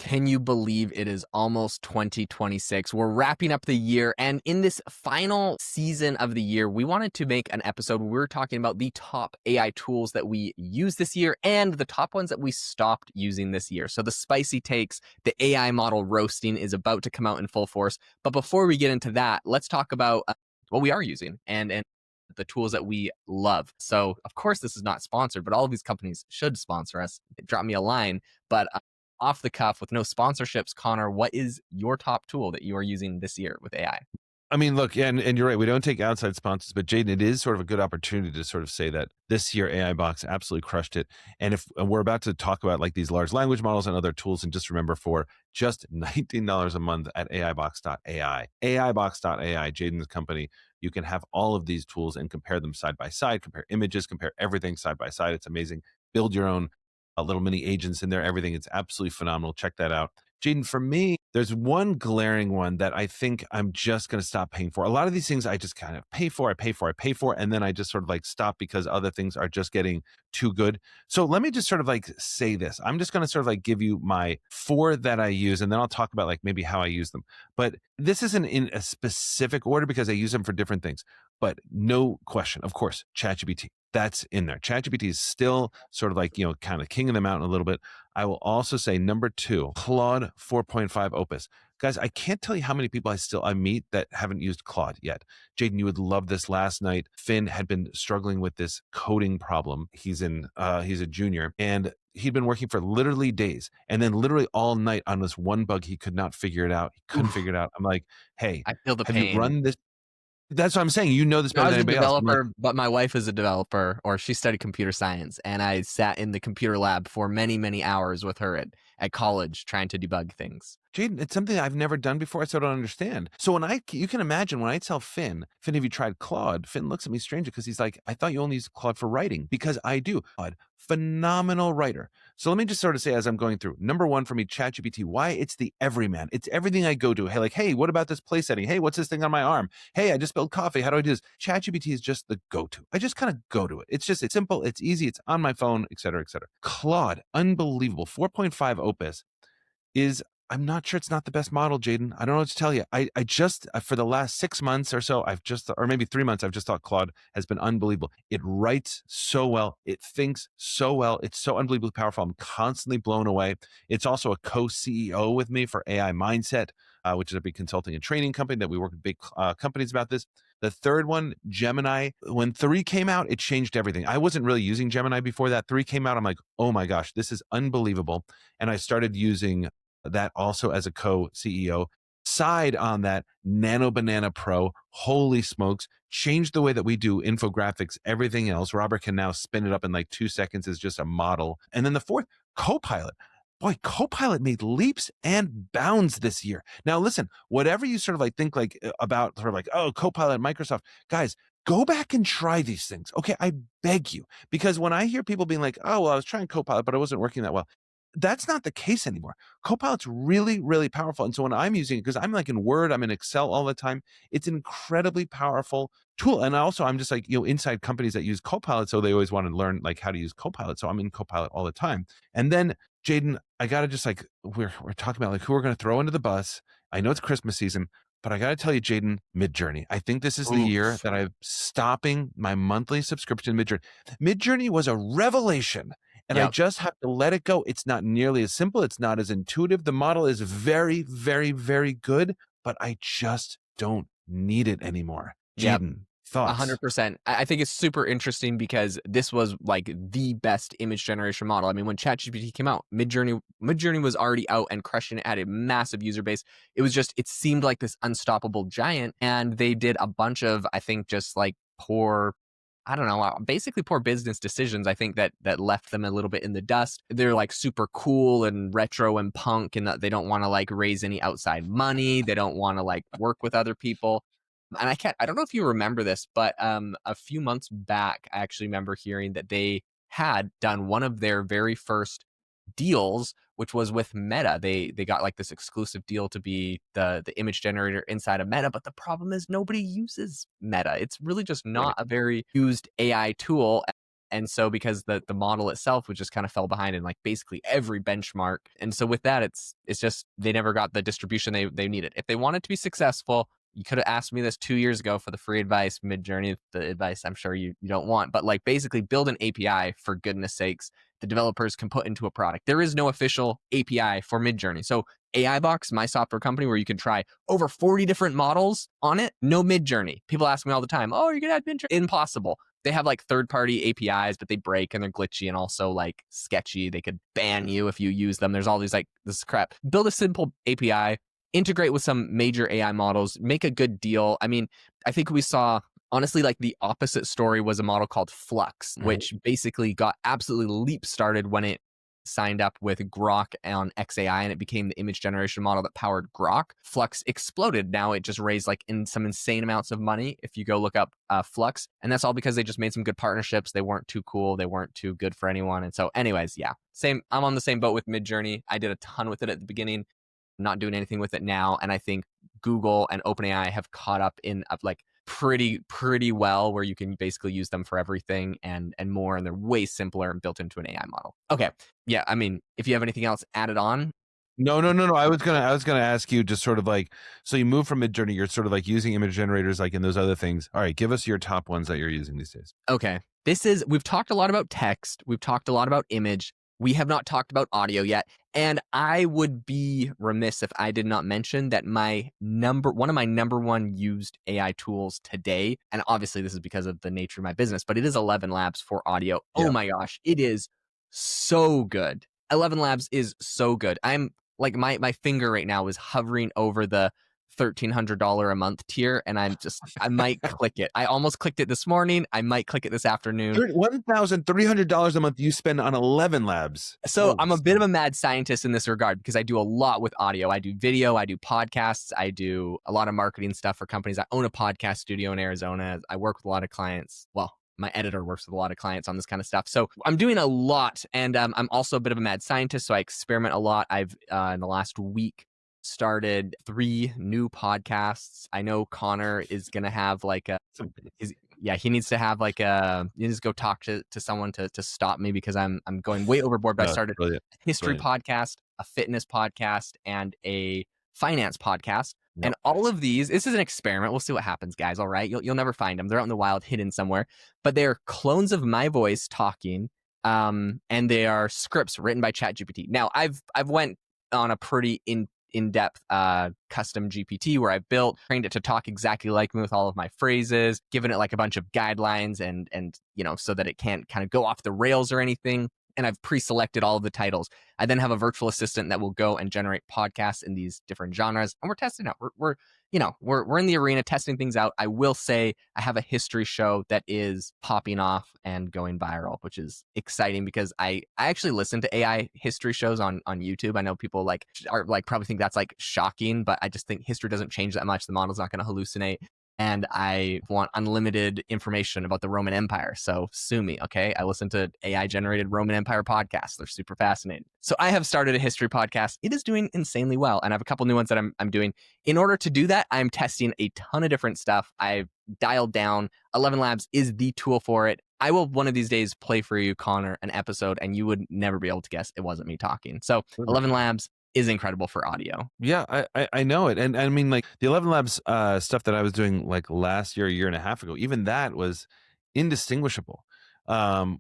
Can you believe it is almost 2026? We're wrapping up the year, and in this final season of the year, we wanted to make an episode where we're talking about the top AI tools that we use this year and the top ones that we stopped using this year. So the spicy takes, the AI model roasting is about to come out in full force. But before we get into that, let's talk about what we are using and the tools that we love. So, of course, this is not sponsored, but all of these companies should sponsor us. Drop me a line. But off the cuff, with no sponsorships, Connor, what is your top tool that you are using this year with AI? I mean, look, and you're right. We don't take outside sponsors, but Jaeden, it is sort of a good opportunity to sort of say that this year AI Box absolutely crushed it. And if we're about to talk about like these large language models and other tools, and just remember, for just $19 a month at AIbox.ai, AIbox.ai, Jaden's company, you can have all of these tools and compare them side by side, compare images, compare everything side by side. It's amazing. Build your own little mini agents in there, everything. It's absolutely phenomenal. Check that out. Jaeden, for me, there's one glaring one that I think I'm just going to stop paying for. A lot of these things I just kind of pay for, and then I just sort of like stop because other things are just getting too good. So let me just sort of like say this. I'm just going to sort of like give you my 4 that I use, and then I'll talk about like maybe how I use them. But this isn't in a specific order because I use them for different things. But no question, of course, ChatGPT. That's in there. ChatGPT is still sort of like, kind of king of the mountain a little bit. I will also say number 2, Claude 4.5 Opus. Guys, I can't tell you how many people I meet that haven't used Claude yet. Jaeden, you would love this. Last night, Finn had been struggling with this coding problem. He's a junior, and he'd been working for literally days, and then literally all night on this one bug. He could not figure it out. He couldn't figure it out. I'm like, hey, I feel the have you pain. run this? That's what I'm saying. You know this I better was than a anybody else. I'm like, developer, but my wife is a developer, or she studied computer science, and I sat in the computer lab for many, many hours with her at college trying to debug things. Jaeden, it's something I've never done before, so I don't understand. So you can imagine when I tell Finn, have you tried Claude? Finn looks at me strangely because he's like, I thought you only use Claude for writing, because I do. Claude, phenomenal writer. So let me just sort of say, as I'm going through, number 1 for me, ChatGPT, why it's the everyman. It's everything I go to. Hey, what about this play setting? Hey, what's this thing on my arm? Hey, I just spilled coffee. How do I do this? ChatGPT is just the go-to. I just kind of go to it. It's simple. It's easy. It's on my phone, et cetera, et cetera. Claude, unbelievable. 4.5 Opus is, I'm not sure, it's not the best model, Jaeden. I don't know what to tell you. I just, for the last 6 months or so, or maybe 3 months, I've just thought Claude has been unbelievable. It writes so well. It thinks so well. It's so unbelievably powerful. I'm constantly blown away. It's also a co-CEO with me for AI Mindset, which is a big consulting and training company that we work with big companies about this. The third one, Gemini, when 3 came out, it changed everything. I wasn't really using Gemini before that. 3 came out, I'm like, oh my gosh, this is unbelievable. And I started using that also as a co-CEO. Side on that, Nano Banana Pro, holy smokes, changed the way that we do infographics, everything else. Robert can now spin it up in like 2 seconds as just a model. And then the 4th, Copilot. Boy, Copilot made leaps and bounds this year. Now, listen, whatever you sort of like think like about sort of like, oh, Copilot, Microsoft, guys, go back and try these things. Okay, I beg you, because when I hear people being like, oh, well, I was trying Copilot, but it wasn't working that well. That's not the case anymore. Copilot's really, really powerful. And so when I'm using it, because I'm like in Word, I'm in Excel all the time, it's an incredibly powerful tool. And also I'm just like, inside companies that use Copilot, so they always want to learn like how to use Copilot. So I'm in Copilot all the time. And then, Jaeden, I got to just like, we're talking about like who we're going to throw into the bus. I know it's Christmas season, but I got to tell you, Jaeden, Midjourney. I think this is the year that I'm stopping my monthly subscription to Midjourney. Midjourney was a revelation. And I just have to let it go. It's not nearly as simple. It's not as intuitive. The model is very, very, very good, but I just don't need it anymore. Jaeden, thoughts? 100%. I think it's super interesting because this was like the best image generation model. I mean, when ChatGPT came out, Midjourney was already out and crushing it, had a massive user base. It seemed like this unstoppable giant, and they did a bunch of, I think, just like basically poor business decisions, I think, that left them a little bit in the dust. They're like super cool and retro and punk, and that they don't want to like raise any outside money. They don't want to like work with other people. And I don't know if you remember this, but a few months back, I actually remember hearing that they had done one of their very first deals, which was with Meta. They got like this exclusive deal to be the image generator inside of Meta, but the problem is nobody uses Meta. It's really just not a very used AI tool. And so because the model itself was just kind of fell behind in like basically every benchmark. And so with that, it's just they never got the distribution they needed. If they wanted to be successful, you could have asked me this 2 years ago for the free advice, Midjourney, the advice I'm sure you don't want, but like basically build an API for goodness sakes the developers can put into a product. There is no official API for Midjourney. So AI Box, my software company, where you can try over 40 different models on it, no Midjourney. People ask me all the time, oh, you're going to have Midjourney? Impossible. They have like third-party APIs, but they break and they're glitchy and also like sketchy. They could ban you if you use them. There's all these like, this crap. Build a simple API, integrate with some major AI models, make a good deal. I mean, I think we saw, honestly, like the opposite story was a model called Flux, which basically got absolutely leap started when it signed up with Grok on XAI and it became the image generation model that powered Grok. Flux exploded. Now it just raised like in some insane amounts of money if you go look up Flux. And that's all because they just made some good partnerships. They weren't too cool. They weren't too good for anyone. And so anyways, yeah, same. I'm on the same boat with Midjourney. I did a ton with it at the beginning, not doing anything with it now. And I think Google and OpenAI have caught up in like pretty well, where you can basically use them for everything and more, and they're way simpler and built into an AI model. Okay. Yeah, I mean, if you have anything else added on. No. I was gonna ask you just sort of like, so you move from Midjourney, you're sort of like using image generators like in those other things. All right, give us your top ones that you're using these days. Okay. We've talked a lot about text. We've talked a lot about image. We have not talked about audio yet. And I would be remiss if I did not mention that one of my number one used AI tools today, and obviously this is because of the nature of my business, but it is 11 Labs for audio. Yeah. Oh my gosh, it is so good. 11 Labs is so good. I'm like, my finger right now is hovering over the $1,300 a month tier, and I might click it. I almost clicked it this morning. I might click it this afternoon. $1,300 a month you spend on 11 Labs. So I'm a bit of a mad scientist in this regard because I do a lot with audio. I do video, I do podcasts, I do a lot of marketing stuff for companies. I own a podcast studio in Arizona. I work with a lot of clients. Well, my editor works with a lot of clients on this kind of stuff. So I'm doing a lot, and I'm also a bit of a mad scientist, so I experiment a lot. I've, in the last week, started 3 new podcasts. I know Conor is going to have like he needs to have like he needs to go talk to someone to stop me because I'm going way overboard. But I started a history podcast, a fitness podcast, and a finance podcast. And all of these, this is an experiment. We'll see what happens, guys. All right. You'll never find them. They're out in the wild, hidden somewhere, but they're clones of my voice talking. And they are scripts written by ChatGPT. Now I've went on a pretty in-depth custom GPT where I've trained it to talk exactly like me with all of my phrases, given it like a bunch of guidelines and so that it can't kind of go off the rails or anything. And I've pre-selected all of the titles. I then have a virtual assistant that will go and generate podcasts in these different genres, and we're testing out. We're in the arena testing things out. I will say I have a history show that is popping off and going viral, which is exciting because I actually listen to AI history shows on YouTube. I know people are probably think that's like shocking, but I just think history doesn't change that much. The model's not going to hallucinate. And I want unlimited information about the Roman Empire. So sue me, okay? I listen to AI-generated Roman Empire podcasts. They're super fascinating. So I have started a history podcast. It is doing insanely well. And I have a couple new ones that I'm doing. In order to do that, I'm testing a ton of different stuff. I've dialed down. 11 Labs is the tool for it. I will one of these days play for you, Conor, an episode, and you would never be able to guess it wasn't me talking. So 11 Labs is incredible for audio. Yeah, I know it. And I mean, like the 11 Labs stuff that I was doing like last year, a year and a half ago, even that was indistinguishable,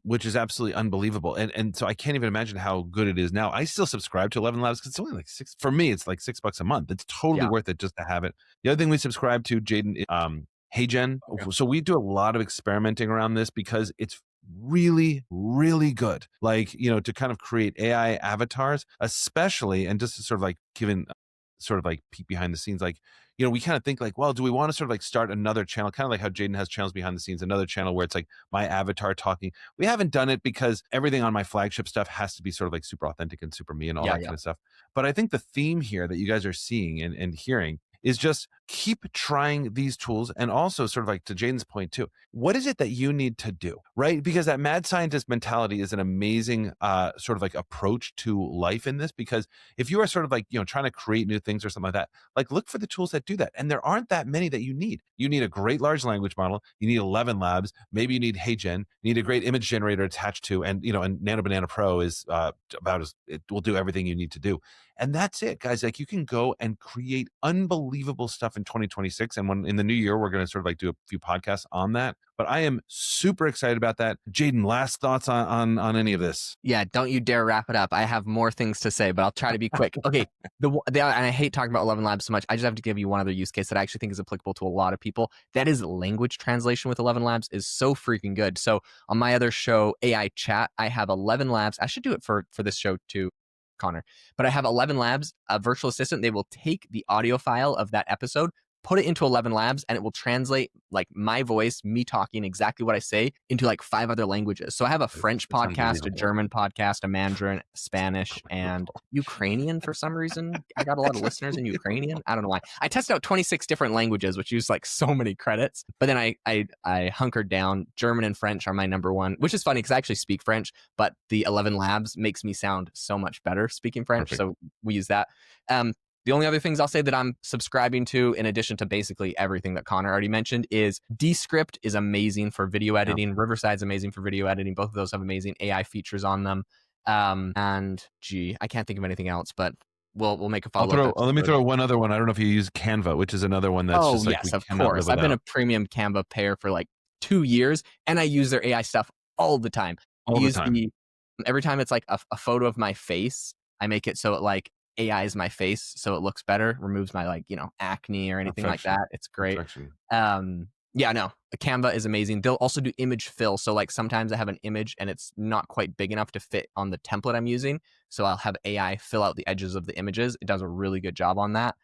which is absolutely unbelievable. And so I can't even imagine how good it is now. I still subscribe to 11 Labs because it's only like for me, it's like $6 a month. It's totally worth it just to have it. The other thing we subscribe to, Jaeden, Jaeden. Okay. So we do a lot of experimenting around this because it's really, really good. Like, to kind of create AI avatars, especially, and just to sort of like given sort of like peek behind the scenes, like, we kind of think like, well, do we want to sort of like start another channel, kind of like how Jaeden has channels behind the scenes, another channel where it's like my avatar talking. We haven't done it because everything on my flagship stuff has to be sort of like super authentic and super me and all that kind of stuff. But I think the theme here that you guys are seeing and hearing is just keep trying these tools. And also sort of like to Jaden's point too, what is it that you need to do, right? Because that mad scientist mentality is an amazing sort of like approach to life in this, because if you are sort of like, trying to create new things or something like that, like look for the tools that do that. And there aren't that many that you need. You need a great large language model. You need 11 labs. Maybe you need HeyGen. You need a great image generator attached to, and Nano Banana Pro is about as, it will do everything you need to do. And that's it, guys. Like you can go and create unbelievable stuff in 2026. And when in the new year, we're going to sort of like do a few podcasts on that. But I am super excited about that. Jaeden, last thoughts on any of this? Yeah, don't you dare wrap it up. I have more things to say, but I'll try to be quick. Okay, and I hate talking about 11 Labs so much. I just have to give you one other use case that I actually think is applicable to a lot of people. That is language translation with 11 Labs is so freaking good. So on my other show, AI Chat, I have 11 Labs. I should do it for this show too, Connor. But I have 11 Labs, a virtual assistant. They will take the audio file of that episode, put it into 11 Labs, and it will translate like my voice, me talking exactly what I say, into like 5 other languages. So I have a French podcast, a German podcast, a Mandarin, Spanish, and Ukrainian for some reason. I got a lot of listeners in Ukrainian. I don't know why. I tested out 26 different languages, which use like so many credits. But then I hunkered down. German and French are my number one, which is funny because I actually speak French, but the 11 Labs makes me sound so much better speaking French. Perfect. So we use that. The only other things I'll say that I'm subscribing to, in addition to basically everything that Connor already mentioned, is Descript is amazing for video editing. Yep. Riverside's amazing for video editing. Both of those have amazing AI features on them. And I can't think of anything else, but we'll make a follow-up. Let me throw one other one. I don't know if you use Canva, which is another one that's just like, yes, of course. I've been a premium Canva payer for like 2 years, and I use their AI stuff all the time. Every time it's like a photo of my face, I make it so it like AI is my face, so it looks better, removes my like, acne or anything like that. It's great. Canva is amazing. They'll also do image fill. So like sometimes I have an image and it's not quite big enough to fit on the template I'm using. So I'll have AI fill out the edges of the images. It does a really good job on that.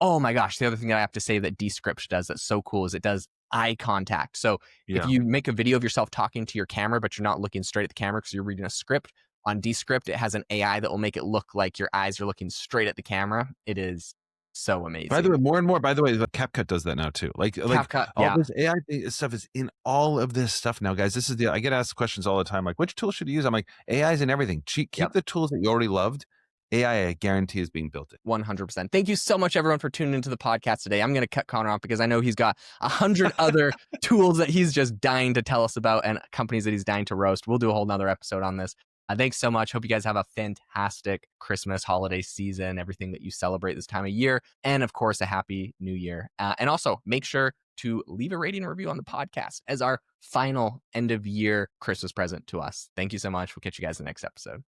Oh my gosh. The other thing that I have to say that Descript does that's so cool is it does eye contact. So if you make a video of yourself talking to your camera, but you're not looking straight at the camera because you're reading a script, on Descript, it has an AI that will make it look like your eyes are looking straight at the camera. It is so amazing. By the way, more and more, the CapCut does that now too. CapCut, all this AI stuff is in all of this stuff now, guys. This is I get asked questions all the time, like, which tool should you use? I'm like, AI is in everything. Keep the tools that you already loved. AI, I guarantee, is being built in. 100%. Thank you so much, everyone, for tuning into the podcast today. I'm going to cut Connor off because I know he's got 100 other tools that he's just dying to tell us about and companies that he's dying to roast. We'll do a whole nother episode on this. Thanks so much. Hope you guys have a fantastic Christmas holiday season, everything that you celebrate this time of year, and of course, a happy new year. And also make sure to leave a rating and review on the podcast as our final end of year Christmas present to us. Thank you so much. We'll catch you guys in the next episode.